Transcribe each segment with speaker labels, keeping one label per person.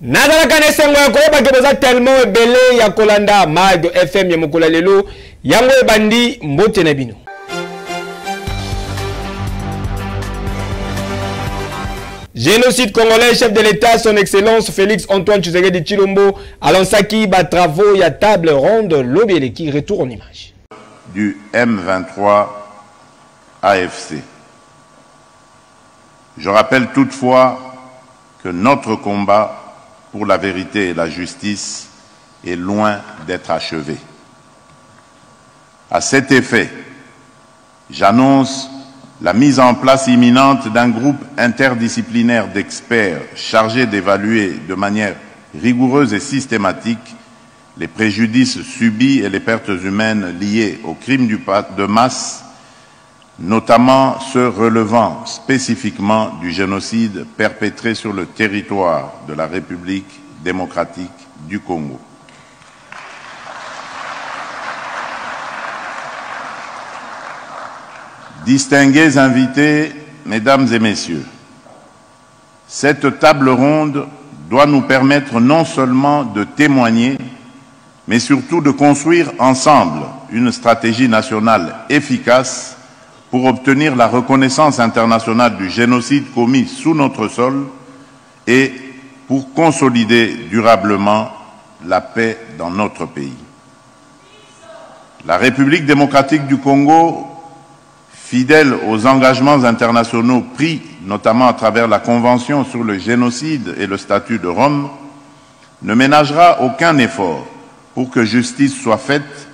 Speaker 1: Nazalaka nesengo ya koyeba ke boza tellement ebele ya kolanda Mag FM ya mokolo lelo yango ebandi mbote na bino. Génocide congolais, chef de l'État, son excellence Félix Antoine Tshisekedi Tshilombo, Alansaki, ba travaux, ya table ronde, l'obéli qui retourne en image.
Speaker 2: Du M23 AFC. Je rappelle toutefois que notre combat pour la vérité et la justice est loin d'être achevé. À cet effet, j'annonce la mise en place imminente d'un groupe interdisciplinaire d'experts chargé d'évaluer de manière rigoureuse et systématique les préjudices subis et les pertes humaines liées aux crimes de masse, notamment ceux relevant spécifiquement du génocide perpétré sur le territoire de la République démocratique du Congo. Distingués invités, mesdames et messieurs, cette table ronde doit nous permettre non seulement de témoigner, mais surtout de construire ensemble une stratégie nationale efficace pour obtenir la reconnaissance internationale du génocide commis sous notre sol et pour consolider durablement la paix dans notre pays. La République démocratique du Congo, fidèle aux engagements internationaux pris, notamment à travers la Convention sur le génocide et le statut de Rome, ne ménagera aucun effort pour que justice soit faite,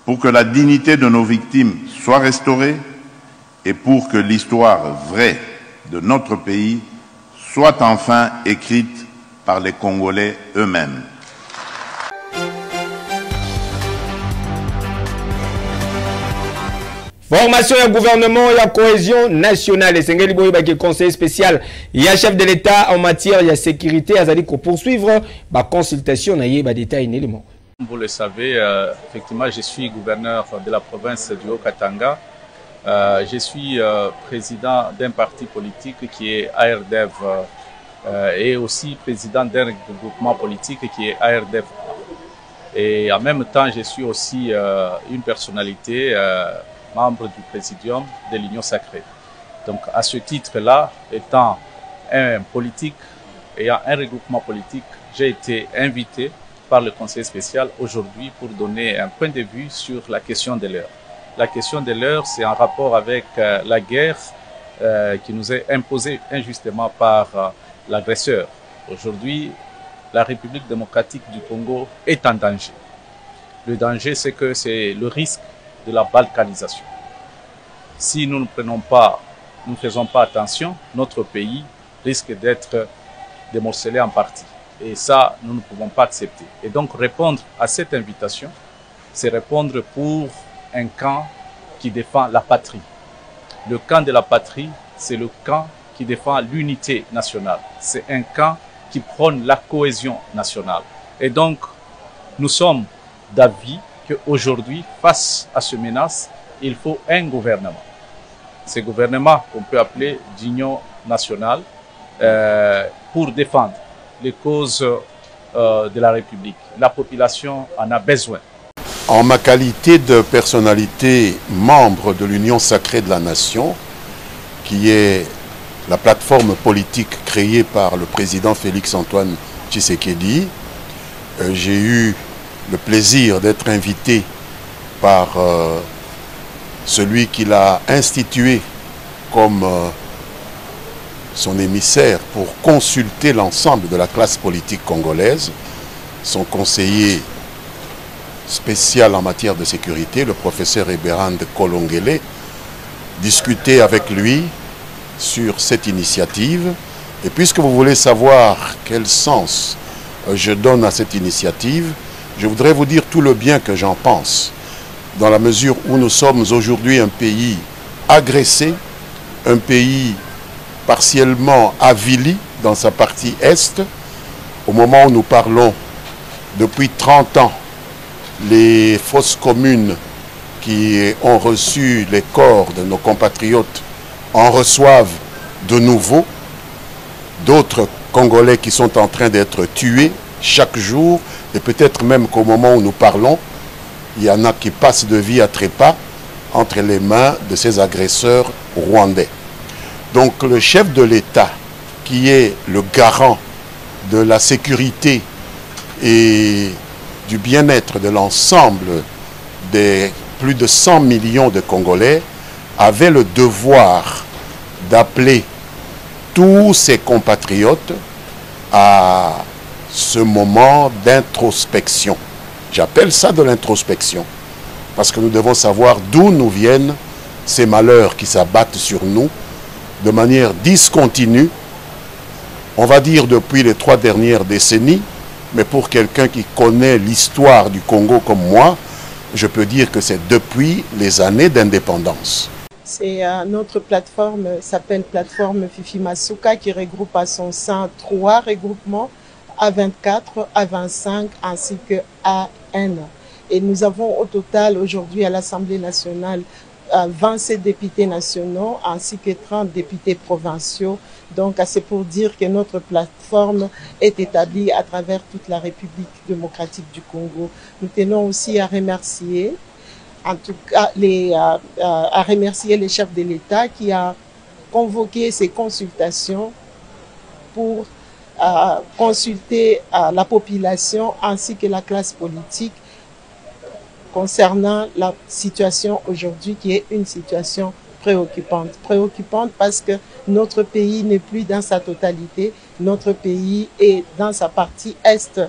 Speaker 2: pour que la dignité de nos victimes soit restaurée et pour que l'histoire vraie de notre pays soit enfin écrite par les Congolais eux-mêmes.
Speaker 1: Formation et gouvernement et cohésion nationale. Et Sengeli Boy qui est conseiller spécial. Il y a chef de l'État en matière de sécurité. Azali pour poursuivre la consultation. Il y a des détails éléments.
Speaker 3: Vous le savez, effectivement, je suis gouverneur de la province du Haut-Katanga. Je suis président d'un parti politique qui est ARDEV et aussi président d'un groupement politique qui est ARDEV. Et en même temps, je suis aussi une personnalité membre du présidium de l'Union sacrée. Donc à ce titre-là, étant un politique, ayant un regroupement politique, j'ai été invité par le conseiller spécial aujourd'hui pour donner un point de vue sur la question de l'heure. La question de l'heure, c'est en rapport avec la guerre qui nous est imposée injustement par l'agresseur. Aujourd'hui, la République démocratique du Congo est en danger. Le danger, c'est que c'est le risque de la balkanisation. Si nous ne faisons pas attention, notre pays risque d'être démorcelé en partie. Et ça, nous ne pouvons pas accepter. Et donc, répondre à cette invitation, c'est répondre pour un camp qui défend la patrie. Le camp de la patrie, c'est le camp qui défend l'unité nationale. C'est un camp qui prône la cohésion nationale. Et donc, nous sommes d'avis qu'aujourd'hui, face à ce menace, il faut un gouvernement. Ce gouvernement qu'on peut appeler d'union nationale pour défendre les causes de la République. La population en a besoin.
Speaker 4: En ma qualité de personnalité membre de l'Union sacrée de la nation, qui est la plateforme politique créée par le président Félix Antoine Tshisekedi, j'ai eu le plaisir d'être invité par celui qui l'a institué comme son émissaire pour consulter l'ensemble de la classe politique congolaise, son conseiller spécial en matière de sécurité, le professeur Eberhard Kolongele, discuter avec lui sur cette initiative. Et puisque vous voulez savoir quel sens je donne à cette initiative, je voudrais vous dire tout le bien que j'en pense, dans la mesure où nous sommes aujourd'hui un pays agressé, un pays partiellement avili dans sa partie est. Au moment où nous parlons, depuis 30 ans, les fosses communes qui ont reçu les corps de nos compatriotes en reçoivent de nouveau. D'autres Congolais qui sont en train d'être tués chaque jour, et peut-être même qu'au moment où nous parlons, il y en a qui passent de vie à trépas entre les mains de ces agresseurs rwandais. Donc le chef de l'État, qui est le garant de la sécurité et du bien-être de l'ensemble des plus de 100 millions de Congolais, avait le devoir d'appeler tous ses compatriotes à ce moment d'introspection. J'appelle ça de l'introspection, parce que nous devons savoir d'où nous viennent ces malheurs qui s'abattent sur nous de manière discontinue, on va dire depuis les 3 dernières décennies, mais pour quelqu'un qui connaît l'histoire du Congo comme moi, je peux dire que c'est depuis les années d'indépendance.
Speaker 5: Notre plateforme s'appelle plateforme Fifi Masuka, qui regroupe à son sein 3 regroupements, A24, A25 ainsi que AN. Et nous avons au total aujourd'hui à l'Assemblée nationale 27 députés nationaux ainsi que 30 députés provinciaux. Donc c'est pour dire que notre plateforme est établie à travers toute la République démocratique du Congo. Nous tenons aussi à remercier en tout cas à remercier les chefs de l'État qui a convoqué ces consultations pour consulter la population ainsi que la classe politique concernant la situation aujourd'hui qui est une situation préoccupante. Préoccupante parce que notre pays n'est plus dans sa totalité, notre pays est dans sa partie est,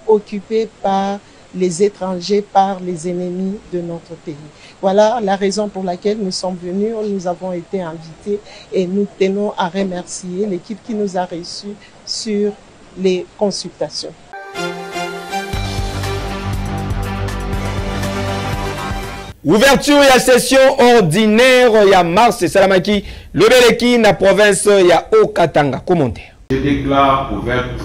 Speaker 5: occupé par les étrangers, par les ennemis de notre pays. Voilà la raison pour laquelle nous sommes venus, nous avons été invités et nous tenons à remercier l'équipe qui nous a reçus sur les consultations.
Speaker 1: Ouverture ya session ordinaire ya mars salamaki lobeleki na province ya Haut-Katanga. Commentaire.
Speaker 6: Je déclare ouverte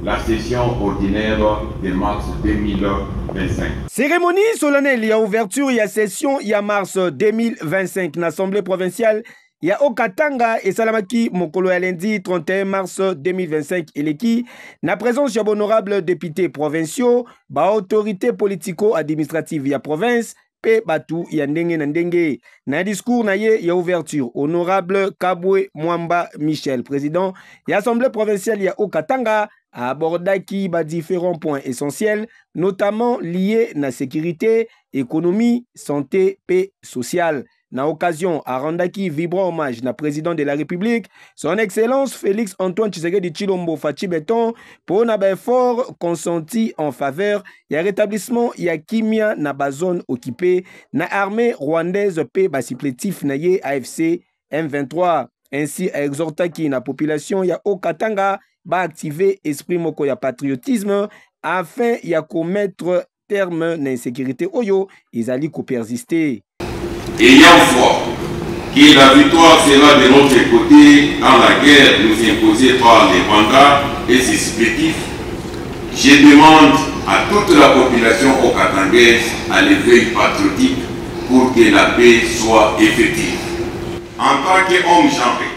Speaker 6: la session ordinaire de mars 2025.
Speaker 1: Cérémonie solennelle ya ouverture ya session ya mars 2025 na Assemblée provinciale ya Haut-Katanga et salamaki mokolo ya lundi 31 mars 2025 eleki na présence ya honorable député provinciaux ba autorité politico-administrative ya province pe batu ya ndenge na ndenge. Na discours na ye ya ouverture, honorable Kabwe Mwamba Michel, président ya Assemblée provinciale ya Haut-Katanga, a abordaki ba différents points essentiels, notamment liés na sécurité, économie, santé pe sociale. Na occasion, a rendaki vibrant hommage na président de la République, son excellence Félix Antoine Tshisekedi Tshilombo Fachi Beton, pour na effort consenti en faveur ya rétablissement ya kimia na ba zone occupée na armée rwandaise pe ba supplétif na ye AFC M23. Ainsi a exhortaki na population ya Haut-Katanga ba activer esprit moko ya patriotisme afin ya commettre terme na insécurité oyo ezali ko persister.
Speaker 6: Ayant foi que la victoire sera de notre côté dans la guerre nous imposée par les Rwandais et ses supplétifs, je demande à toute la population haut-katangaise à l'éveil patriotique pour que la paix soit effective. En tant qu'homme genré,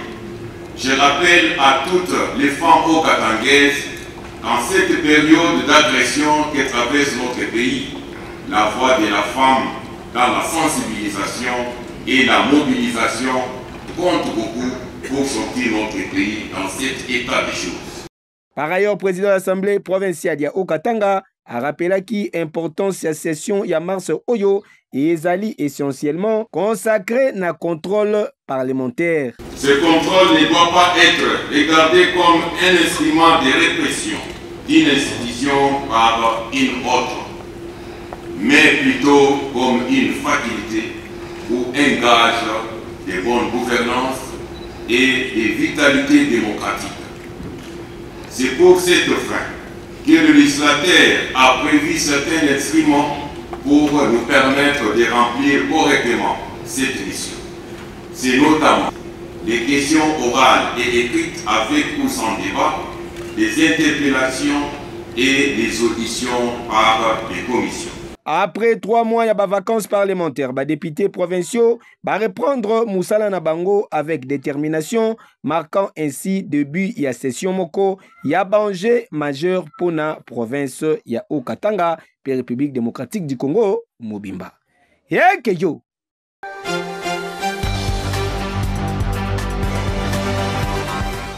Speaker 6: je rappelle à toutes les femmes haut-katangaises qu'en cette période d'agression que traverse notre pays, la voix de la femme dans la sensibilisation et la mobilisation compte beaucoup pour sortir notre pays dans cet état de choses.
Speaker 1: Par ailleurs, président de l'Assemblée provinciale ya Haut-Katanga a rappelé qui importance de la session ya mars Oyo et ezali essentiellement consacré na contrôle parlementaire.
Speaker 6: Ce contrôle ne doit pas être regardé comme un instrument de répression d'une institution par une autre, mais plutôt comme une faculté ou un gage de bonne gouvernance et de vitalité démocratique. C'est pour cette fin que le législateur a prévu certains instruments pour nous permettre de remplir correctement cette mission. C'est notamment les questions orales et écrites avec ou sans débat, les interpellations et les auditions par les commissions.
Speaker 1: Après 3 mois, il y a des vacances parlementaires. Les députés provinciaux vont reprendre Moussala Nabango avec détermination, marquant ainsi début de la session Moko. Il y a danger majeur pour la province ya Okatanga, République démocratique du Congo, Mobimba. Yo.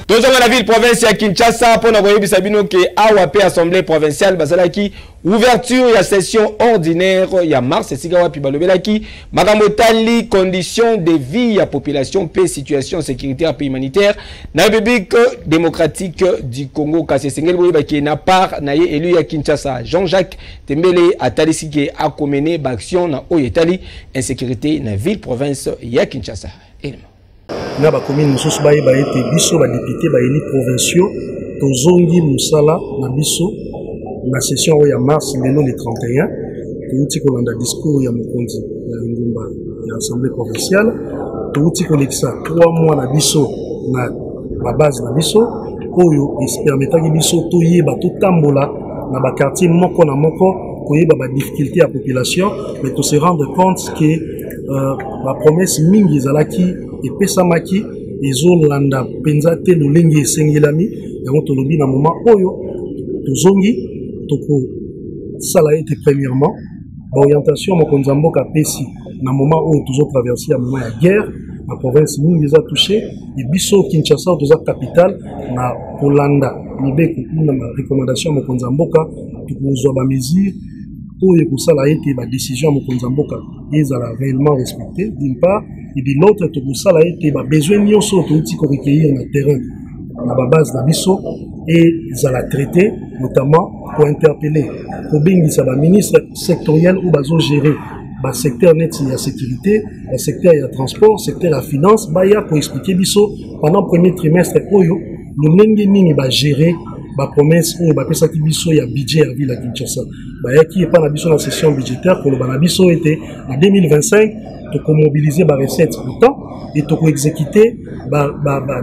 Speaker 1: Toujours dans la ville province ya Kinshasa pour na koyebi sabino ke awape assemblée provinciale bazalaki ouverture ya session ordinaire ya mars esika wapi balobelaki makambo etali conditions de vie ya population pe situation sécuritaire pe humanitaire na République démocratique du Congo kasi sengeli boyeba ki na part na ye élu ya Kinshasa Jean-Jacques Tembele atalisi ke akomene ba action na oyetali insécurité na ville province ya Kinshasa.
Speaker 7: Na ba commune mosusu ba ete biso ba député ba éli provinciaux tozongi musala na biso na session ya mars lelo le 31 touti kolanda discours ya mokonzi ya ngumba ya assemblée provinciale touti kolekisa 3 mois na biso na ba base na biso oyo permetaki biso toyeba totambola na ba quartier moko na moko koyeba ba difficulté ya population mais to se rendre compte que la promesse mingi ezalaki epesamaki ezolanda penza te lolenge esengelami yango tolobi na moment oyo tozongi tokosala ete premièrement baorientation mokonzi ya mboka apesi na moment oyo tozotraverse ya moment ya guerre na province mingi eza touché e biso Kinshasa toza capitale na kolanda mibeko na recommandation ya mokonzi ya mboka tokozwa bamesure oyo kosala ete badécision ya mokonzi ya mboka ezala réellement respecté d'une part et de l'autre tokosala ete babesoin nyonso touti korecueillir na terrain na babase na biso ezala traité notamment kointerpeller kobengisa baministre sectoriel oyo bazogérer basecteur neti ya sécurité basecteur ya transport secteur ya finance baya koexplike biso pendant premier trimestre oyo lolenge nini bagérer bapromesse oyo bapesaki biso ya budget ya ville ya Kinshasa bayaki epa na biso na session budgétaire koloba na biso ete na 2025 tokomobiliser barecette autant et tokoexécuter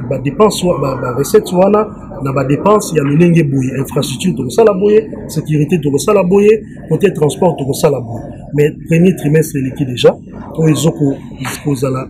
Speaker 7: badepense barecette wana na badepense ya lolenge boye infrastructure tokosala boye sécurité tokosala boye côté transport tokosala boye mais premier trimestre eleki déjà oyo ezokozala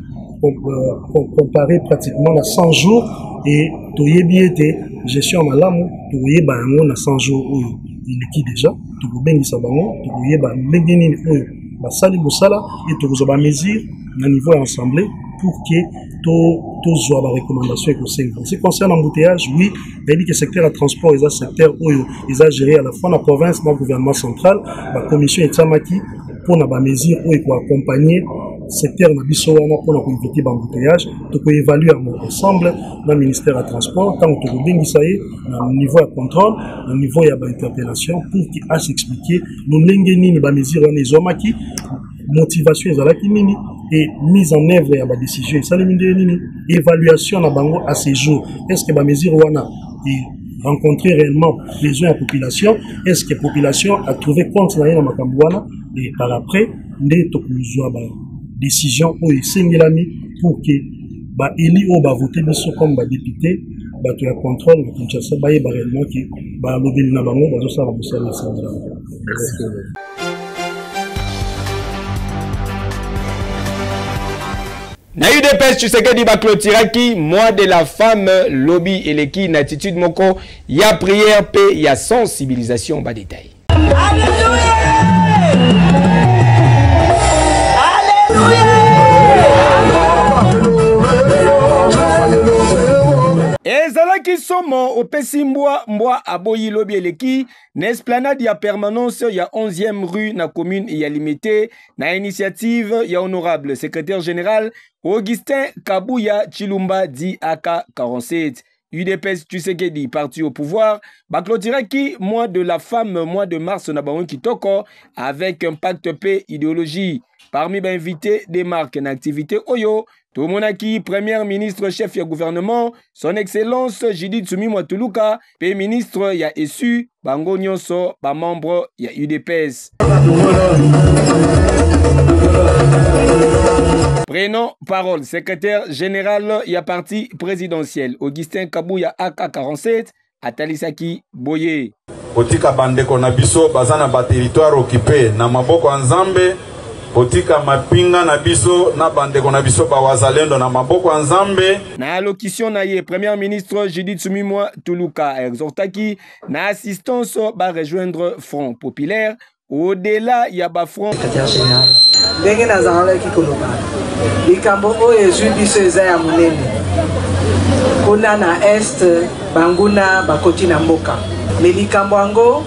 Speaker 7: comparé pratiquement na 100 jours et toyebi ete gestion malamu tokoyeba yango na 100 jours oyo eleki déjà tokobengisa bango tokoyeba ndenge nini oyo basali mosala et tokozwa bamesure na niveau ya assemblée pour que tozwa barecommandation ekosenga. En ce qui concerne l'embouteillage, oui, que le secteur de transport est un secteur où ils ont géré à la fois la province, le gouvernement central, la commission et Tsamaki pour la mesure où il faut accompagner le secteur de Bissowana pour éviter l'embouteillage, pour évaluer ensemble le ministère du transport, tant que vous avez au niveau de contrôle, au niveau d'interpellation, pour qu'il puisse expliquer les mesures de motivation et mise en œuvre à la décision. Évaluation à ces jours. Est-ce que la mesure rencontrer réellement besoin de la population? Est-ce que la population a trouvé compte dans la Makambouana? Et par après, nous avons une décision pour que Eli ou voter comme député, tu as contrôle de Kinshasa, réellement que l'obéli na bango bazosala mosala sanza.
Speaker 1: Na UDPS Tshisekedi baklotiraki mois de la femme lobby eleki na attitude moko ya prière pe ya sensibilisation ba détail. Alléluia. Alléluia. Ezalaki somo opesi mbwa aboyi lobi eleki na esplanade ya permanence ya 11e rue na commune ya limité na initiative ya honorable secrétaire général Augustin Kabuya Chilumba dit AK47. UDPS Tshisekedi parti au pouvoir, baklotiraki mois de la femme, mois de mars na bango kitoko avec un pacte paix idéologie. Parmi les invités des marques en activité Oyo, Tomonaki, premier ministre chef du gouvernement, son excellence Judith Suminwa Tuluka, pe ministre ya ESU, Bango Nyonso, ba membre ya UDPS. Prenons parole, secrétaire général ya parti présidentiel, Augustin Kabuya AK47, Atalisaki Boye.
Speaker 8: Potika bandeko na biso bazana ba territoire occupé na maboko Nzambe. Potika mapinga na biso na bandeko na biso ba wazalendo na maboko Nzambe.
Speaker 1: Na allocution na ye Premier ministre Judith Suminwa Tuluka exhortaki na assistance ba rejoindre Front Populaire au-delà ya ba front.
Speaker 9: Ndenge nazala ki koloba. Likambo oyo ezwi biso eza ya munene. Kuna na est banguna bakoti na mboka. Mais likambo yango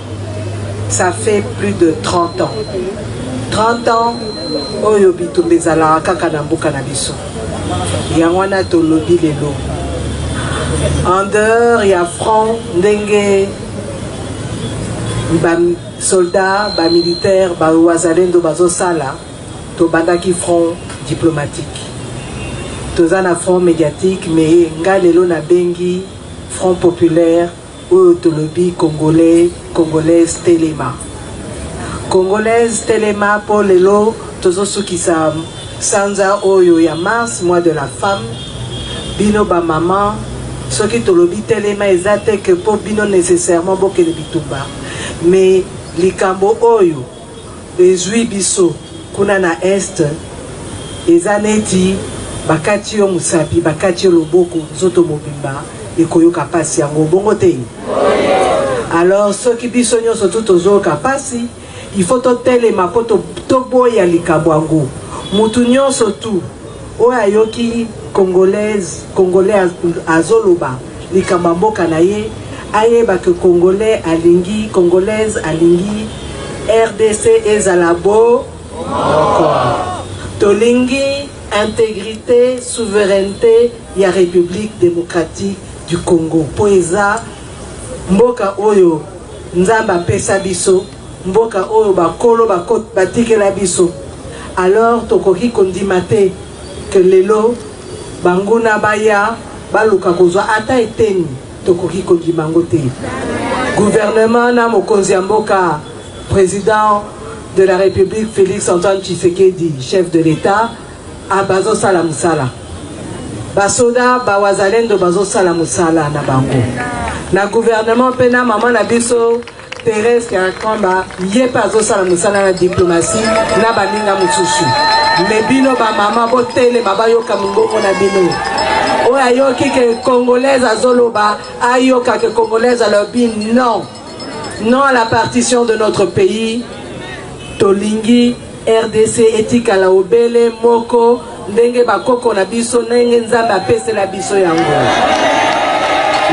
Speaker 9: ça fait plus de 30 ans. 30 ans oyo bitumba ezalaka kaka na mboka na biso. Yango wana tolobi lelo. En dehors ya front ndenge ba soldats, ba militaires, ba wazalendo bazosala to bandaki front diplomatique. Tozana front médiatique mais nga lelo na bengi Front Populaire ou tolobi congolais, congolaise Telema. Congolaise Telema pour lelo tozo sukisa sanza oyo ya mars, mois de la femme. Bino ba maman, ce qui tolobi Telema ezate que pour bino nécessairement bokele bitumba. Mais likambo oyo ezwi biso kuna na est ezaneti bakati yo musapi bakati yo loboko zoto mobimba ekoyoka pasi yango bongo te. Alors ceux qui biso nyonso tozoyoka pasi il faut totelema po toboya likambo yango mutu nyonso tu oyo ayoki congolais azoloba likambo mboka na ye ayeba que congolais alingi congolaise alingi RDC ezalabo encore tolingi intégrité souveraineté ya République démocratique du Congo poeza mboka oyo nzamba pesa biso mboka oyo bakolo batikela biso. Alors tokoki kondima te que lelo banguna baya baluka kozwa ata eteni tokoki kondimango te. Gouvernement na mokonzi ya mboka président de la République Félix Antoine Tshisekedi chef de l'État a bazo sala musala basoda bawazalendo bazo sala musala na bango na gouvernement pena mama na biso Thérèse Kakamba ye bazo sala musala na diplomatie na baninga mususu mais bino ba mama botele babayoka mungongo na bino oyo ayoki ke congolaise azoloba ayoka ke congolaise alobi non non à la partition de notre pays. Tolingi RDC etikala obele moko ndenge bakoko na biso ndenge nzambe apesela biso yango.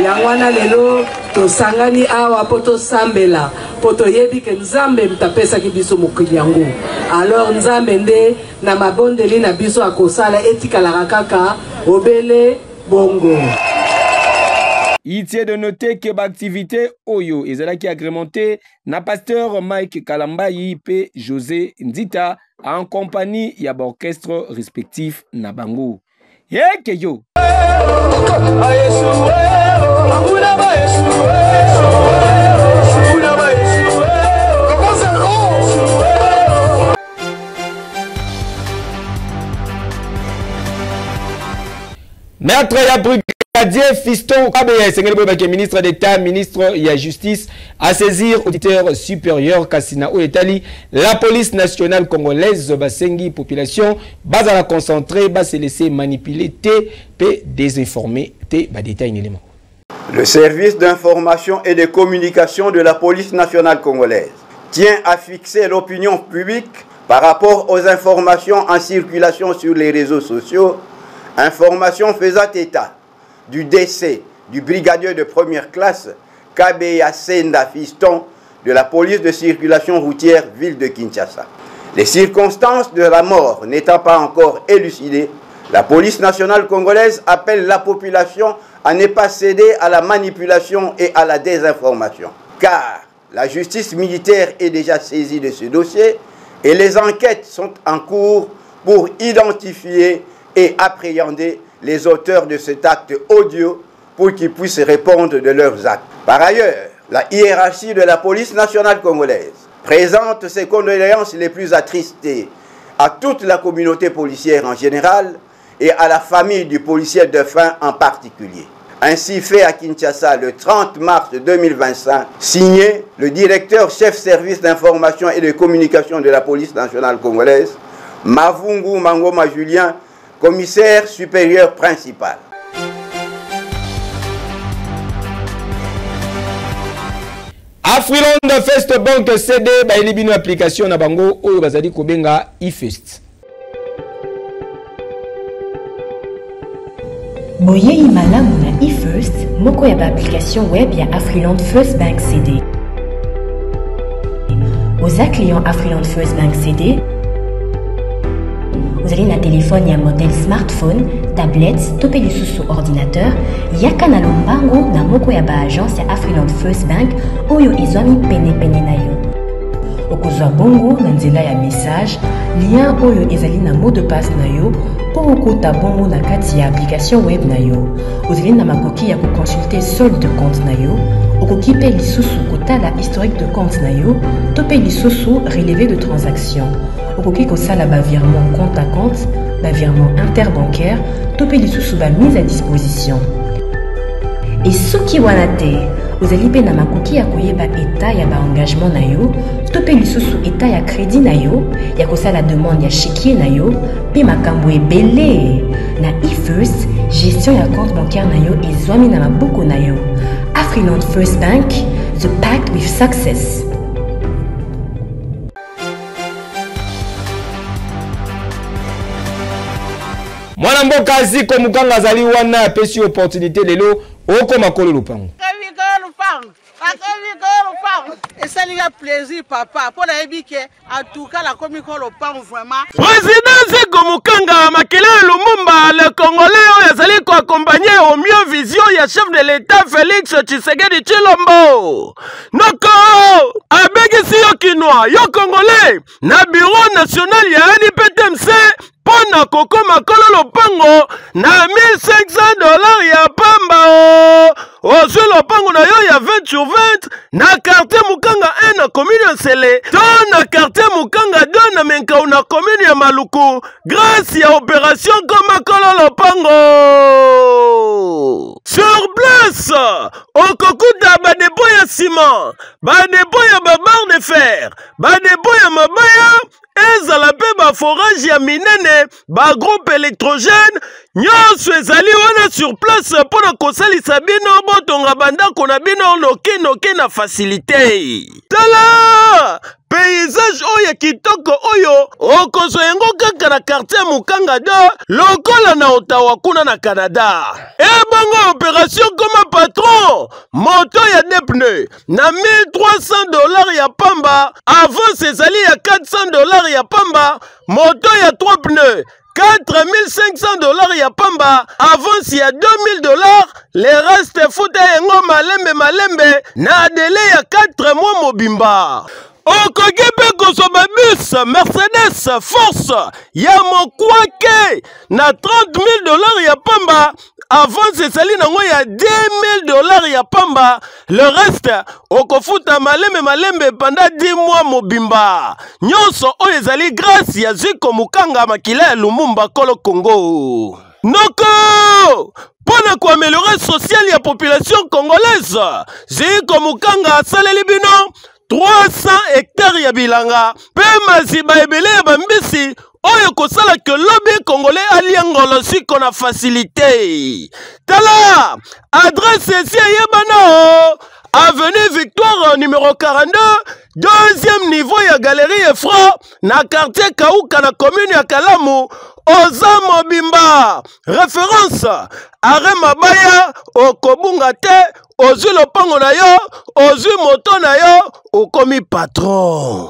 Speaker 9: Yango wana lelo tosangani awa po tosambela po toyebi ke nzambe mtapesaki biso mokili yango. Alors nzambe nde na mabondeli na biso akosala etikala kaka obele bongo.
Speaker 1: Il tient de noter que l'activité Oyo est agrémentée na pasteur Mike Kalambayi et José Ndita en compagnie de l'orchestre respectif na bango. Yo. Maître Yabru Fiston ministre d'État, ministre de la Justice, à saisir auditeur supérieur Kassina Oetali, la police nationale congolaise, Basengi, population, base à la concentrer, base se laisser manipuler, désinformer, détail élément.
Speaker 10: Le service d'information et de communication de la police nationale congolaise tient à fixer l'opinion publique par rapport aux informations en circulation sur les réseaux sociaux, informations faisant état du décès du brigadier de première classe Kabeya Senda Fiston de la police de circulation routière ville de Kinshasa. Les circonstances de la mort n'étant pas encore élucidées, la police nationale congolaise appelle la population à ne pas céder à la manipulation et à la désinformation. Car la justice militaire est déjà saisie de ce dossier et les enquêtes sont en cours pour identifier et appréhender les auteurs de cet acte odieux pour qu'ils puissent répondre de leurs actes. Par ailleurs, la hiérarchie de la police nationale congolaise présente ses condoléances les plus attristées à toute la communauté policière en général et à la famille du policier défunt en particulier. ainsi fait à Kinshasa le 30 mars 2025, signé le directeur chef service d'information et de communication de la police nationale congolaise, Mavungu Mangoma Julien, commissaire supérieur principal.
Speaker 1: Afriland First Bank CD ba elibino application na bango oyo bazali kobenga eFirst.
Speaker 11: Boye malamu na eFirst moko ya ba application web ya Afriland First Bank CD. Aux clients Afriland First Bank CD, vous allez na téléphone ya modèle smartphone, tablette, topé lisusu ordinateur, yaka na lombango na moko ya ba agence ya Afriland First Bank oyo izwami pene na yo. Okozwa bongo na nzela ya message, lien oyo ezali na mot de passe na yo po okota bongo na kati ya application web na yo. Ozali na makoki ya koconsulter solde de compte na yo, okoki pe lisusu kotala historique de compte na yo, topé lisusu relevé de transaction. Okoki kosala ba virement compte à compte, ba virement interbancaire, topé lisusu ba mise à disposition. Et soki wana te, ozali pe na makoki ya koyeba état ya ba engagement na yo, topé lisusu état ya crédit na yo, ya kosala demande ya chéquier na yo, pe makambo ebele. Na eFirst, gestion ya compte bancaire na yo ezwami na maboko na yo. Afriland First Bank, the pact with success.
Speaker 1: Mwana mboka Ziko Mukanga azali wana apesi opportunité lelo oko makolo lupango.
Speaker 12: Ça plaisir papa pour la ébike en tout cas la commune le vraiment
Speaker 13: président Ziko Mukanga Makila Lumumba le Congolais azali ko accompagner au mieux vision ya chef de l'état Félix Tshisekedi Tshilombo noko abegisi yo kinwa yo Congolais na bureau national ya NPTMC pona koko makolo lopango na $1,500 ya pamba ozwi lopango na yo ya 20 sur 20 na quartier Mukanga 1 na commune Sele to na quartier Mukanga 2 na Menkau na commune ya Maluku grâce ya opération Komakolo lopango sur place okokuta badebo ya ciment badebo ya babarre de fer badebo ya mabaya ezala pe ba forage ya minene ba groupe électrogène nyonso ezali wana sur place pona kosalisa bino botonga bandako na bino noke na facilité. Tala paysage oyo kitoko oyo okozwa yango kaka na quartier Mukanga 2 lokola na Ottawa kuna na Canada. Ebongo opération comme patron moto ya deux pneus na $1,300 ya pamba avant ezali ya $400 ya pamba moto ya 3 pneus $4,500 ya pamba avance ya $2,000 le reste futa yengo malembe na délai ya 4 mois mobimba. Okoki pe kozwa bus Mercedes Force ya mokwake na $30,000 ya pamba avance ezali nango ya $10,000 ya pamba le reste okofuta malembe pendant 10 mois mobimba. Nyonso oyo ezali grâce ya Ziko Mukanga Makila ya Lumumba Kolo Congo noko pona ko améliorer social ya population congolaise. Ziko Mukanga asaleli bino 300 hectares ya bilanga pe maziba ebele ya bambisi oyo kosala ke lobby congolais aliangolo siko na facilité. Tala adresse ici yebana avenue Victoire numéro 42 deuxième niveau ya galerie Efra na quartier Kauka na commune ya Kalamu oza mobimba. Référence Are Mabaya okobunga te ozwi lopango na yo ozwi moto na yo okomi patron.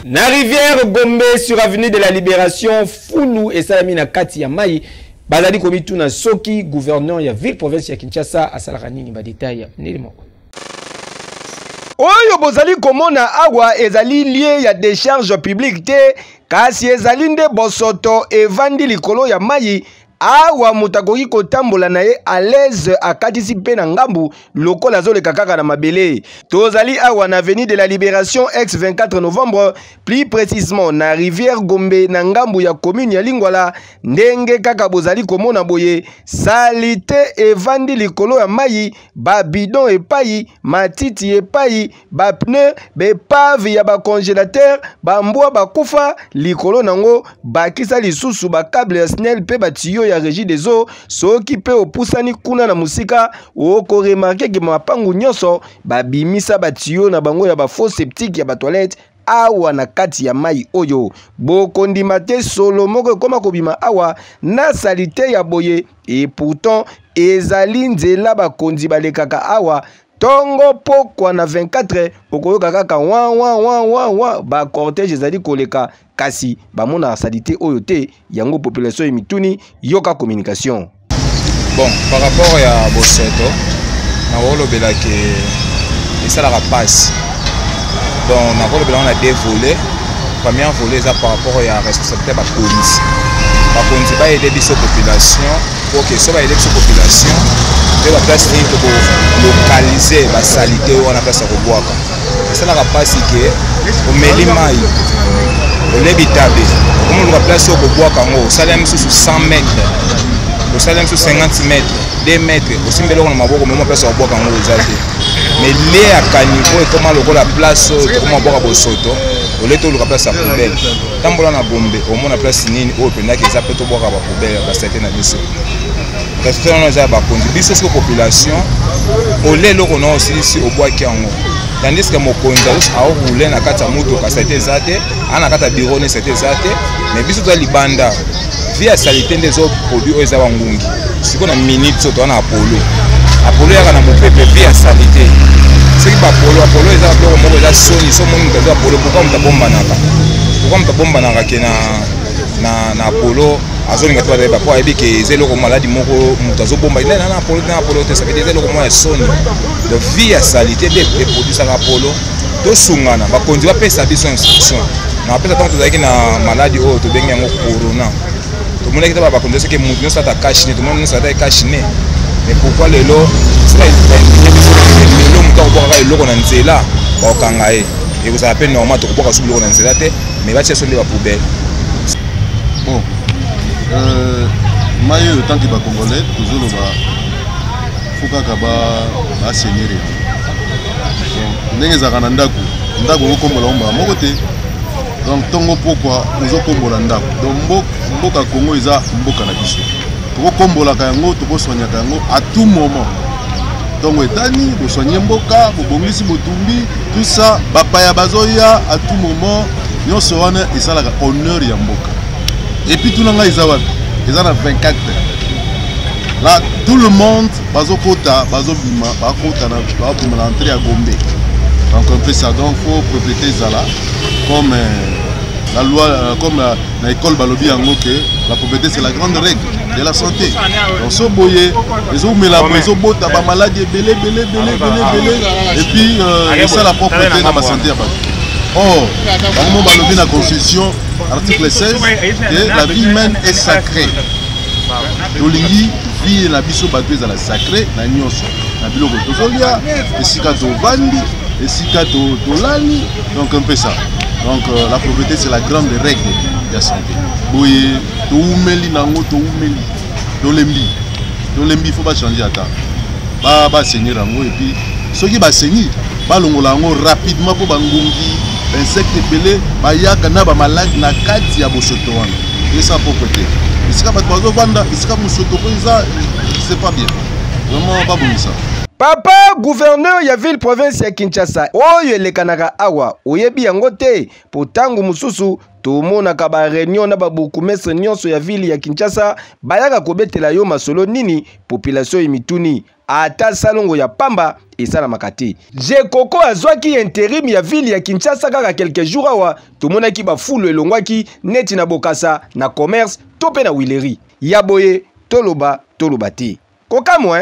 Speaker 1: Na rivière Gombe sur avenue de la Libération Fulu et Salamina Kati ya Mai bazali komitu na soki gouverneur ya ville province ya Kinshasa asalaka nini ba détail ya moko. Oyo bozali komona awa ezali lié ya décharge publique te kasi ezali nde bosoto evandi likolo ya mai awa mutakoki kotambola na ye à l'aise akatisi pe na ngambu lokola azoleka kaka na mabele. Tozali awa na avenue de la Libération ex 24 novembre, plus précisément na rivière Gombe na ngambu ya commune ya Lingwala. Ndenge kaka bozali komona boye salite evandi likolo ya mayi, ba bidon epai, matiti epai, ba pneu, be pave ya ba congélateur, ba mbwa bakufa likolo nango, bakisa lisusu ba câble ya SNEL pe ba tiyo ya régie des eaux. Soki pe opusani kuna na musika oko remarquer ke mapangu nyonso ba bimisa ba tiyo na bango ya ba faux septique ya ba toilette awa na kati ya mai oyo. Bokondima te solo moko koma kobima awa na salite ya boye, et pourtant ezali nzela bakondi balekaka awa tongo pokwa na 24 okoyoka kaka wa ba cortège ezali koleka kasi bamona salite oyo te yango population emituni yoka communication.
Speaker 14: Bon, par rapport à bosoto na wolobela ke esalaka passe. Donc on a deux volets. Premier volet c'est par rapport à la responsabilité de la police. La police va aider la population pour que ça va aider la population. De la place pour localiser la saleté où on a place à boire. C'est là la passe que au Mélimaï, au Lebitabe, comme on a place au boire quand ça l'aime sous 100 mètres, au salaire sous 50 mètres, 2 mètres, au Simbelo on a beaucoup de place à boire quand on mais les à caniveau et comment le la place comment boire à Bosoto au lait le place à poubelle tant qu'on a bombé au moins la place nini au pena qui ça peut tout boire à la poubelle la certaine addition parce que on a pas contribution sur population au lait le on a aussi ici au bois qui en haut tandis que mon contact a roulé na kata moto ka c'était zate ana kata bureau ne c'était zate mais biso to libanda via salité des autres produits aux awangungi si qu'on a minute to on a Apollo yaka na mopepe via salité. C'est que Apollo est un peu comme ça Sony, so mon mutazo Apollo pourquoi mutabomba naka. Pourquoi mutabomba naka ke na Apollo azoni ngatu ba ba kwa ebike zelo ko maladi moko mutazo bomba na Apollo te ça veut dire zelo ko mo Sony. Donc via salité des produits ça Apollo to sungana ba konzi ba pesa biso instruction. Na pesa tant tozaki na maladi o to bengi yango corona. To mona kita ba konzi que mutu ça ta cash ne to mona ça ta cash ne. Mais pourquoi les lots c'est le mutu akobwaka eloko na nzela bakokanga ye ekozala mpe normal tokobwaka su biloko na nzela te mais batia so nde bapoubele.
Speaker 15: Bon mai oyo tanki bacongolais tozoloba fo kaka basenire ndenge ezalaka na ndako okokombola ombaka moko te donc ntongo pokwa ozokombola ndako donc mboka Congo eza mboka na biso tokokombolaka yango tokosoignaka yango à tout moment. Donc etani bosoigner mboka bobongisi botumbi tout ça bapaya bazoya à tout moment nyonso wana esalaka honneur ya mboka. Et puis tout nanga eza wapi eza na 24 là tout le monde bazokota bazobima bakota na entrée à Gombe. Donc on fait ça donc faut propriété zala comme la loi comme la école balobi yango que la propriété c'est la grande règle de la santé. Donc so boye les bota ba maladie belé et puis ça la propriété dans la santé. Oh, dans balobi na constitution article 16 que la vie humaine est sacrée. Tolingi vie na biso bato ezala sacré na nyonso na biloko tozolia esika tovandi esika tolali donc un peu ça. Donc la propriété c'est la grande règle de la santé. Boye toumeli nango toumeli tolembi faut pas changer ata ba saigner nango et puis ceux qui ba saigner ba longola nango rapidement pour bangungi insectes belé ba yaka na ba malade na kati ya bosoto wana et ça propreté esika ba bazo vanda esika bosoto ko c'est pas bien vraiment pas bon ça.
Speaker 1: Papa gouverneur ya ville province ya Kinshasa oyo elekanaka awa oyebi yango te potangu mususu tomonaka ba réunion na ba bourgmestre nyonso ya ville ya Kinshasa bayaka kobetela yo masolo nini population emituni ata salongo ya pamba esala makati. Jekoko azwaki intérim ya ville ya Kinshasa kaka quelques jours awa tomonaki ba fulu elongwaki neti na bokasa na commerce to pe na wileri ya boye toloba te kokamo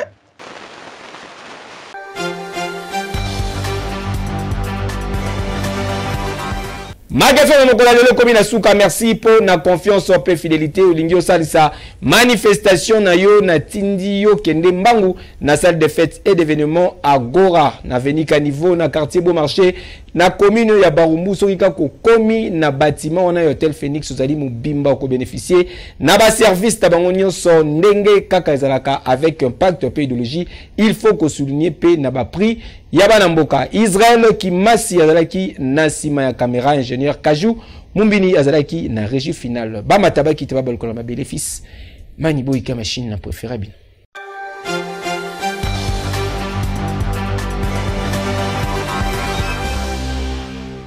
Speaker 1: Magasin mokolo lelo komi na suka, merci pour na confiance et fidélité olingi osalisa manifestation na yo na tindi yo kende mbangu na salle de fête et d'événement Agora na Avenue Caniveau na quartier Beaumarchais na commune ya Barumbu soki kako komi na bâtiment on a Hôtel Phoenix ozali mobimba ko bénéficier na ba service tabango nyonso ndenge kaka ezalaka avec un pacte pe idéologie. Il faut que souligner pe na ba prix Yabana Mboka Israël qui massi azalaki na sima ya caméra ingénieur Kajou Mumbini azalaki na régie finale Bama Tabaki te ba balkola ma bénéfice Manibo ika machine na préférable.